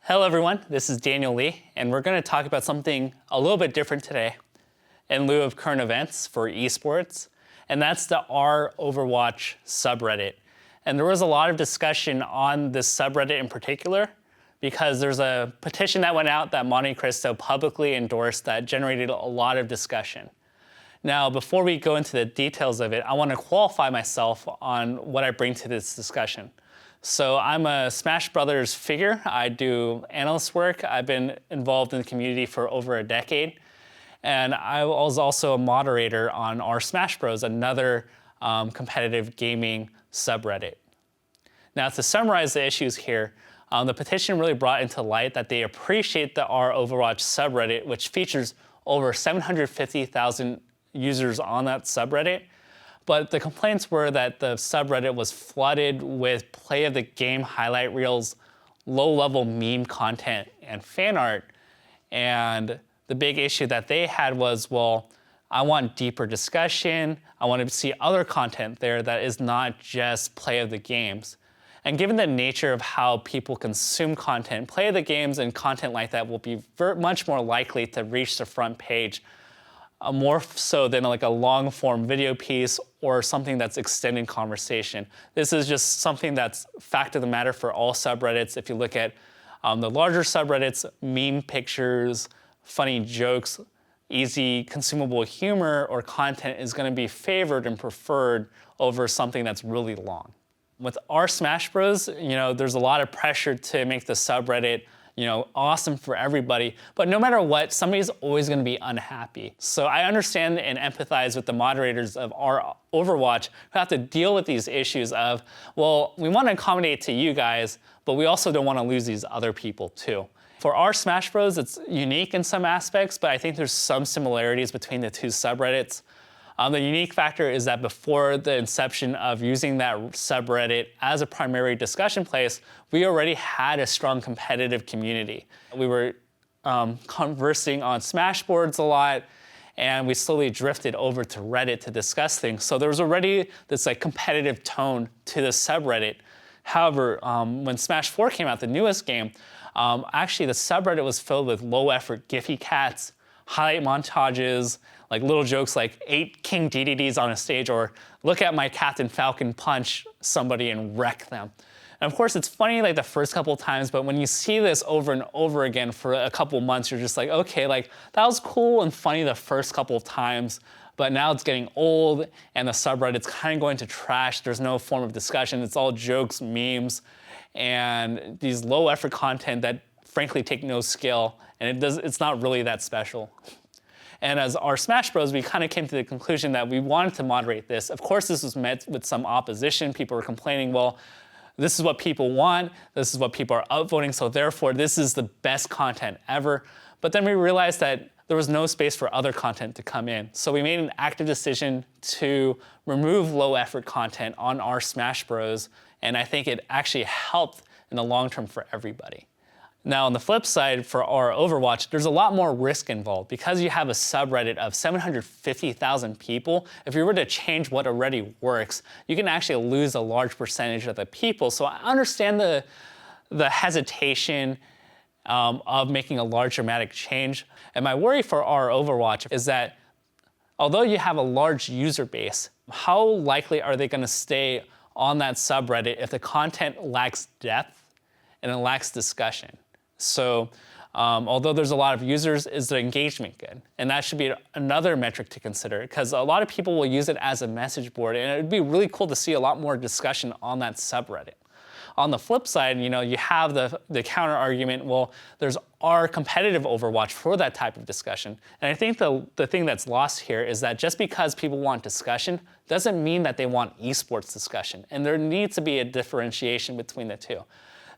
Hello everyone, this is Daniel Lee, and we're going to talk about something a little bit different today in lieu of current events for esports, and that's the Overwatch subreddit. And there was a lot of discussion on this subreddit in particular because there's a petition that went out that MonteCristo publicly endorsed that generated a lot of discussion. Now, before we go into the details of it, I want to qualify myself on what I bring to this discussion. So I'm a Smash Brothers figure. I do analyst work. I've been involved in the community for over a decade. And I was also a moderator on our smashbros, another competitive gaming subreddit. Now, to summarize the issues here, the petition really brought into light that they appreciate the Overwatch subreddit, which features over 750,000 users on that subreddit. But the complaints were that the subreddit was flooded with play of the game highlight reels, low-level meme content, and fan art. And the big issue that they had was, well, I want deeper discussion. I want to see other content there that is not just play of the games. And given the nature of how people consume content, play of the games and content like that will be much more likely to reach the front page more so than like a long-form video piece or something that's extended conversation. This is just something that's fact of the matter for all subreddits. If you look at the larger subreddits, meme pictures, funny jokes, easy consumable humor or content is going to be favored and preferred over something that's really long. With our Smash Bros, there's a lot of pressure to make the subreddit awesome for everybody. But no matter what, somebody's always going to be unhappy. So I understand and empathize with the moderators of our Overwatch who have to deal with these issues of, well, we want to accommodate to you guys, but we also don't want to lose these other people too. For our Smash Bros, it's unique in some aspects, but I think there's some similarities between the two subreddits. The unique factor is that before the inception of using that subreddit as a primary discussion place, we already had a strong competitive community. We were conversing on Smash boards a lot, and we slowly drifted over to Reddit to discuss things. So there was already this competitive tone to the subreddit. However, when Smash 4 came out, the newest game, actually the subreddit was filled with low-effort Giphy cats, highlight montages, like little jokes like 8 King DDDs on a stage, or look at my Captain Falcon punch somebody and wreck them. And of course, it's funny like the first couple of times, but when you see this over and over again for a couple months, you're just like, okay, like that was cool and funny the first couple of times, but now it's getting old and the subreddit's kind of going to trash. There's no form of discussion. It's all jokes, memes, and these low effort content that frankly take no skill, and it's not really that special. And as our Smash Bros, we kind of came to the conclusion that we wanted to moderate this. Of course, this was met with some opposition. People were complaining, well, this is what people want, this is what people are upvoting, so therefore this is the best content ever. But then we realized that there was no space for other content to come in. So we made an active decision to remove low-effort content on our Smash Bros, and I think it actually helped in the long term for everybody. Now, on the flip side, for our Overwatch, there's a lot more risk involved. Because you have a subreddit of 750,000 people, if you were to change what already works, you can actually lose a large percentage of the people. So I understand the hesitation of making a large dramatic change. And my worry for our Overwatch is that although you have a large user base, how likely are they going to stay on that subreddit if the content lacks depth and it lacks discussion? So although there's a lot of users, is the engagement good? And that should be another metric to consider, because a lot of people will use it as a message board, and it would be really cool to see a lot more discussion on that subreddit. On the flip side, you have the counter argument, well, there's our competitive Overwatch for that type of discussion. And I think the thing that's lost here is that just because people want discussion doesn't mean that they want esports discussion. And there needs to be a differentiation between the two.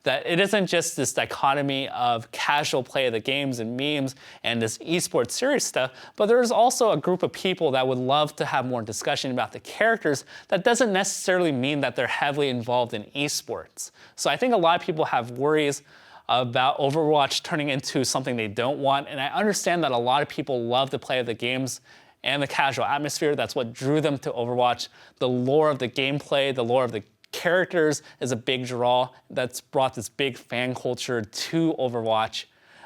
That it isn't just this dichotomy of casual play of the games and memes and this esports serious stuff, but there's also a group of people that would love to have more discussion about the characters. That doesn't necessarily mean that they're heavily involved in esports. So I think a lot of people have worries about Overwatch turning into something they don't want, and I understand that a lot of people love to play the games and the casual atmosphere. That's what drew them to Overwatch. The lore of the gameplay, the lore of the characters is a big draw that's brought this big fan culture to Overwatch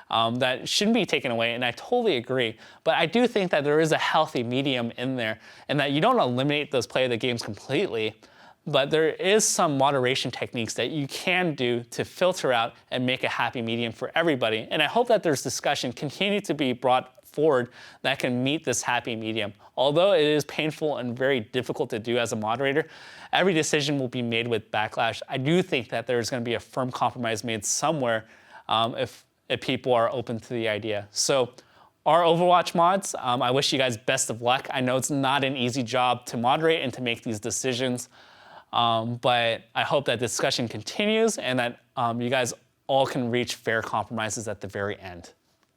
that shouldn't be taken away, and I totally agree. But I do think that there is a healthy medium in there, and that you don't eliminate those play of the games completely, but there is some moderation techniques that you can do to filter out and make a happy medium for everybody. And I hope that there's discussion continue to be brought forward that can meet this happy medium. Although it is painful and very difficult to do as a moderator, every decision will be made with backlash. I do think that there's going to be a firm compromise made somewhere if people are open to the idea. So our Overwatch mods, I wish you guys best of luck. I know it's not an easy job to moderate and to make these decisions, but I hope that discussion continues and that you guys all can reach fair compromises at the very end.